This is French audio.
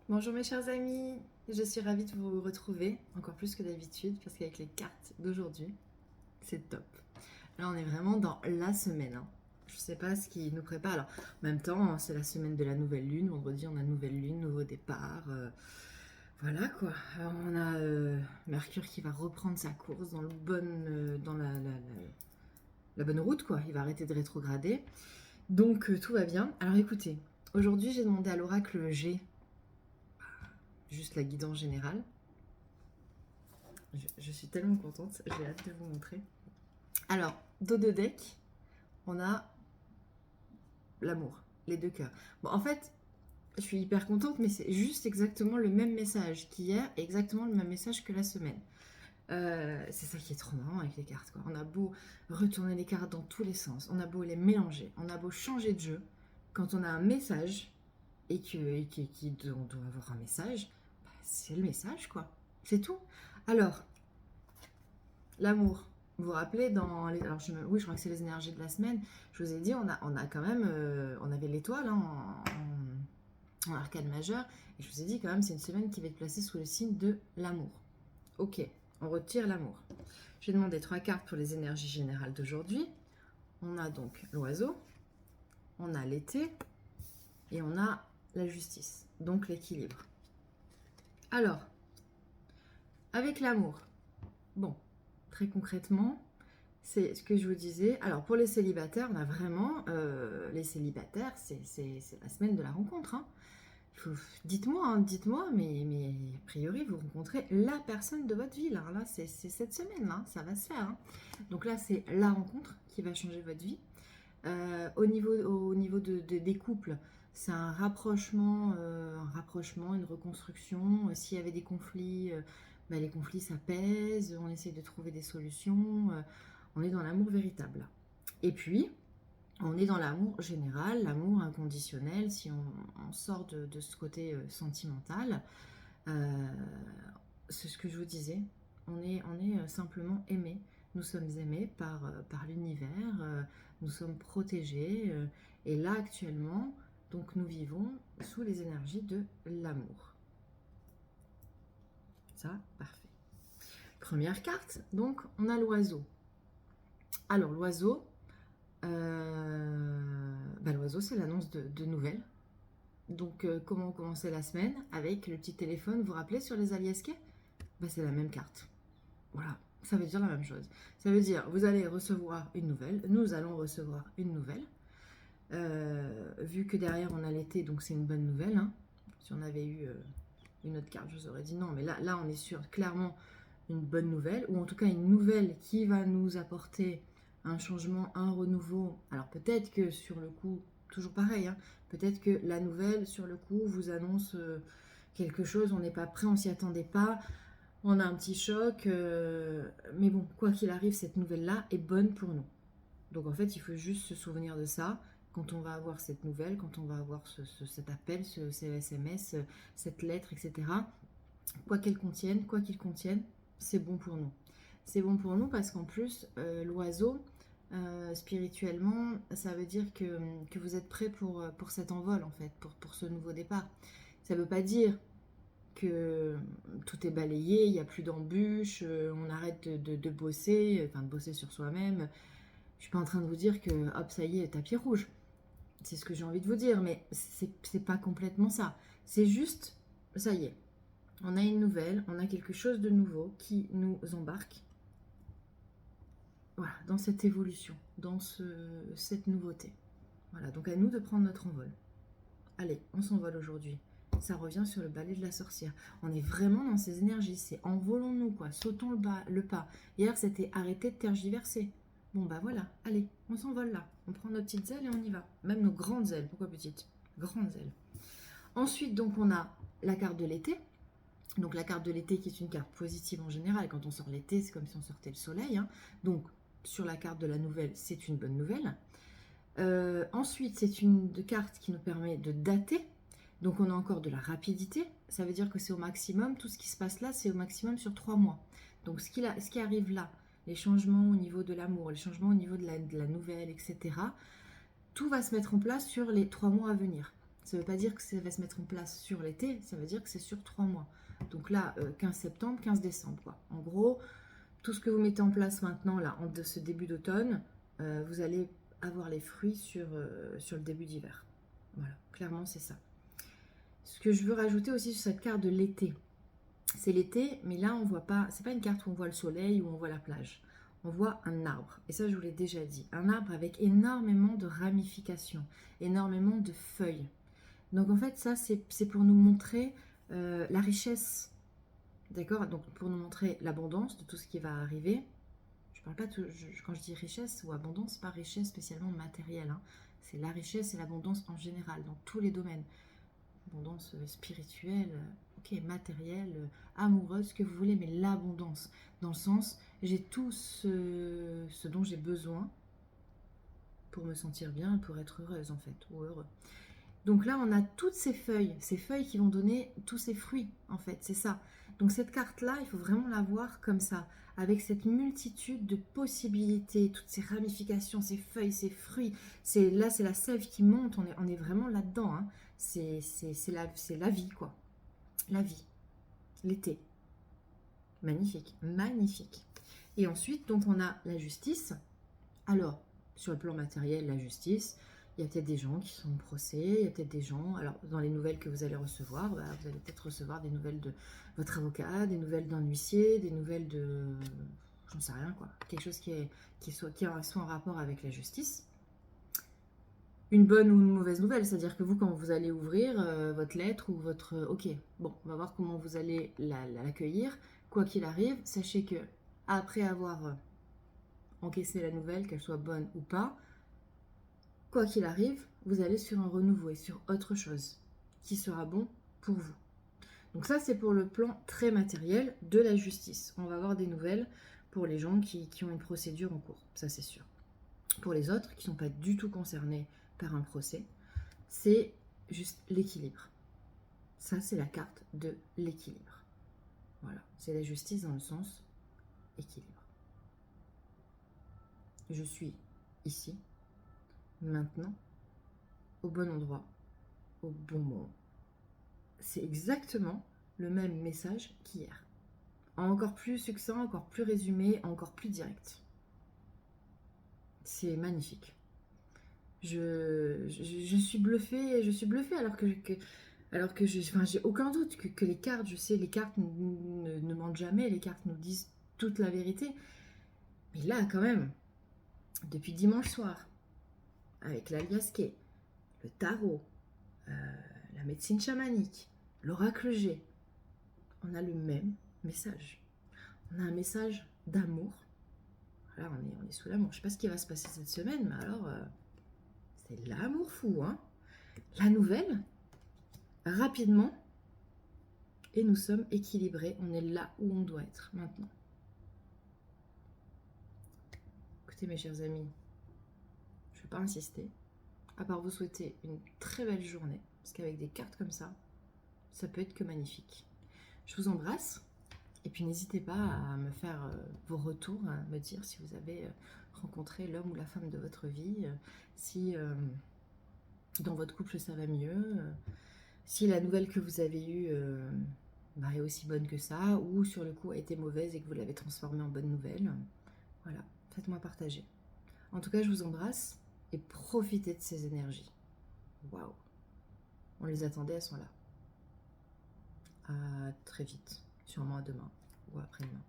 Bonjour mes chers amis, je suis ravie de vous retrouver, encore plus que d'habitude, parce qu'avec les cartes d'aujourd'hui, c'est top. Là on est vraiment dans la semaine, hein. Je sais pas ce qui nous prépare. Alors, en même temps, c'est la semaine de la nouvelle lune, vendredi on a nouvelle lune, nouveau départ. Voilà quoi. Alors, on a Mercure qui va reprendre sa course dans, dans la bonne route, quoi. Il va arrêter de rétrograder. Donc tout va bien. Alors écoutez, aujourd'hui j'ai demandé à l'oracle G juste la guidance générale. Je suis tellement contente, j'ai hâte de vous montrer. Alors, dos de deck, on a l'amour, les deux cœurs. Bon, en fait, je suis hyper contente, mais c'est juste exactement le même message qu'hier, et exactement le même message que la semaine. C'est ça qui est trop marrant avec les cartes, quoi. On a beau retourner les cartes dans tous les sens, on a beau les mélanger, on a beau changer de jeu, quand on a un message et qu'on doit avoir un message, bah, c'est le message, quoi. C'est tout. Alors, l'amour. Vous vous rappelez dans les... Alors oui, je crois que c'est les énergies de la semaine. Je vous ai dit, on a quand même... on avait l'étoile hein, en arcane majeur. Et je vous ai dit quand même, c'est une semaine qui va être placée sous le signe de l'amour. Ok, on retire l'amour. J'ai demandé 3 cartes pour les énergies générales d'aujourd'hui. On a donc l'oiseau, on a l'été et on a la justice, donc l'équilibre. Alors, avec l'amour, bon, très concrètement, c'est ce que je vous disais. Alors, pour les célibataires, on a vraiment... les célibataires, c'est la semaine de la rencontre. Hein. Dites-moi, mais a priori, vous rencontrez la personne de votre vie. Là c'est cette semaine, là, ça va se faire. Hein. Donc là, c'est la rencontre qui va changer votre vie. Au niveau des couples, c'est un rapprochement, une reconstruction. S'il y avait des conflits, bah, les conflits s'apaisent, on essaie de trouver des solutions. On est dans l'amour véritable. Et puis, on est dans l'amour général, l'amour inconditionnel, si on sort de ce côté sentimental. Euh, c'est ce que je vous disais, on est simplement aimé. Nous sommes aimés par l'univers, nous sommes protégés. Et là, actuellement, donc nous vivons sous les énergies de l'amour. Ça, parfait. Première carte, donc on a l'oiseau. Alors l'oiseau, l'oiseau c'est l'annonce de nouvelles. Donc comment commencer la semaine avec le petit téléphone, vous vous rappelez sur les aliasquets, c'est la même carte. Voilà, ça veut dire la même chose. Ça veut dire vous allez recevoir une nouvelle, nous allons recevoir une nouvelle. Vu que derrière on a l'été, donc c'est une bonne nouvelle. Hein. Si on avait eu une autre carte, je vous aurais dit non, mais là on est sur clairement une bonne nouvelle, ou en tout cas une nouvelle qui va nous apporter un changement, un renouveau. Alors peut-être que sur le coup, toujours pareil, hein, peut-être que la nouvelle sur le coup vous annonce quelque chose, on n'est pas prêt, on s'y attendait pas, on a un petit choc, mais bon, quoi qu'il arrive, cette nouvelle-là est bonne pour nous. Donc en fait, il faut juste se souvenir de ça quand on va avoir cette nouvelle, quand on va avoir cet appel, ces SMS, cette lettre, etc. Quoi qu'elle contienne, quoi qu'il contienne, c'est bon pour nous. C'est bon pour nous parce qu'en plus, l'oiseau, spirituellement, ça veut dire que vous êtes prêt pour cet envol, en fait, pour ce nouveau départ. Ça ne veut pas dire que tout est balayé, il n'y a plus d'embûches, on arrête de bosser, enfin de bosser sur soi-même. Je ne suis pas en train de vous dire que, hop, ça y est, tapis rouge. C'est ce que j'ai envie de vous dire, mais c'est pas complètement ça. C'est juste, ça y est, on a une nouvelle, on a quelque chose de nouveau qui nous embarque, voilà, dans cette évolution, dans cette nouveauté. Voilà, donc à nous de prendre notre envol. Allez, on s'envole aujourd'hui. Ça revient sur le balai de la sorcière. On est vraiment dans ces énergies, c'est envolons-nous, quoi, sautons le pas. Hier, c'était arrêter de tergiverser. Bon, bah voilà, allez, on s'envole là. On prend nos petites ailes et on y va. Même nos grandes ailes, pourquoi petites? Grandes ailes. Ensuite, donc, on a la carte de l'été. Donc la carte de l'été qui est une carte positive en général. Quand on sort l'été, c'est comme si on sortait le soleil. Hein. Donc sur la carte de la nouvelle, c'est une bonne nouvelle. Ensuite, c'est une carte qui nous permet de dater. Donc on a encore de la rapidité. Ça veut dire que c'est au maximum. Tout ce qui se passe là, c'est au maximum sur 3 mois. Donc ce qui arrive là, les changements au niveau de l'amour, les changements au niveau de la nouvelle, etc. Tout va se mettre en place sur les 3 mois à venir. Ça ne veut pas dire que ça va se mettre en place sur l'été, ça veut dire que c'est sur 3 mois. Donc là, 15 septembre, 15 décembre, quoi. En gros, tout ce que vous mettez en place maintenant, là, de ce début d'automne, vous allez avoir les fruits sur le début d'hiver. Voilà, clairement, c'est ça. Ce que je veux rajouter aussi sur cette carte de l'été, c'est l'été, mais là, on voit pas, c'est pas une carte où on voit le soleil, où on voit la plage. On voit un arbre, et ça, je vous l'ai déjà dit, un arbre avec énormément de ramifications, énormément de feuilles. Donc en fait, ça, c'est pour nous montrer la richesse, d'accord? Donc pour nous montrer l'abondance de tout ce qui va arriver. Je parle pas quand je dis richesse ou abondance, pas richesse spécialement matérielle, hein. C'est la richesse et l'abondance en général, dans tous les domaines. Abondance spirituelle, ok, matérielle, amoureuse, ce que vous voulez, mais l'abondance, dans le sens, j'ai tout ce dont j'ai besoin pour me sentir bien, pour être heureuse en fait, ou heureux. Donc là, on a toutes ces feuilles qui vont donner tous ces fruits, en fait, c'est ça. Donc cette carte-là, il faut vraiment la voir comme ça, avec cette multitude de possibilités, toutes ces ramifications, ces feuilles, ces fruits. Là, c'est la sève qui monte, on est vraiment là-dedans, hein. C'est la vie, quoi. La vie, l'été. Magnifique, magnifique. Et ensuite, donc, on a la justice. Alors, sur le plan matériel, la justice, il y a peut-être des gens qui sont au procès, il y a peut-être des gens, alors dans les nouvelles que vous allez recevoir, vous allez peut-être recevoir des nouvelles de votre avocat, des nouvelles d'un huissier, des nouvelles de, j'en sais rien quoi, quelque chose qui soit en rapport avec la justice. Une bonne ou une mauvaise nouvelle, c'est-à-dire que vous, quand vous allez ouvrir votre lettre ou votre... ok, bon, on va voir comment vous allez l'accueillir. Quoi qu'il arrive, sachez que après avoir encaissé la nouvelle, qu'elle soit bonne ou pas, quoi qu'il arrive, vous allez sur un renouveau et sur autre chose qui sera bon pour vous. Donc ça, c'est pour le plan très matériel de la justice. On va avoir des nouvelles pour les gens qui ont une procédure en cours, ça c'est sûr. Pour les autres qui ne sont pas du tout concernés par un procès, c'est juste l'équilibre. Ça, c'est la carte de l'équilibre. Voilà, c'est la justice dans le sens équilibre. Je suis ici, maintenant, au bon endroit, au bon moment. C'est exactement le même message qu'hier. Encore plus succinct, encore plus résumé, encore plus direct. C'est magnifique. Je suis bluffée, alors que j'ai aucun doute que les cartes, je sais, les cartes ne mentent jamais, les cartes nous disent toute la vérité. Mais là, quand même, depuis dimanche soir, avec l'aliasqué, le tarot, la médecine chamanique, l'oracle G, on a le même message. On a un message d'amour. Là, on est sous l'amour. Je ne sais pas ce qui va se passer cette semaine, mais alors, c'est l'amour fou, hein. La nouvelle, rapidement, et nous sommes équilibrés. On est là où on doit être maintenant. Écoutez, mes chers amis, je ne vais pas insister, à part vous souhaiter une très belle journée, parce qu'avec des cartes comme ça peut être que magnifique. Je vous embrasse. Et puis n'hésitez pas à me faire vos retours, à me dire si vous avez rencontré l'homme ou la femme de votre vie, si dans votre couple ça va mieux, si la nouvelle que vous avez eue est aussi bonne que ça, ou sur le coup a été mauvaise et que vous l'avez transformée en bonne nouvelle. Voilà, faites-moi partager. En tout cas, je vous embrasse et profitez de ces énergies. Waouh! On les attendait, elles sont là. À très vite. Sûrement à demain ou après-demain.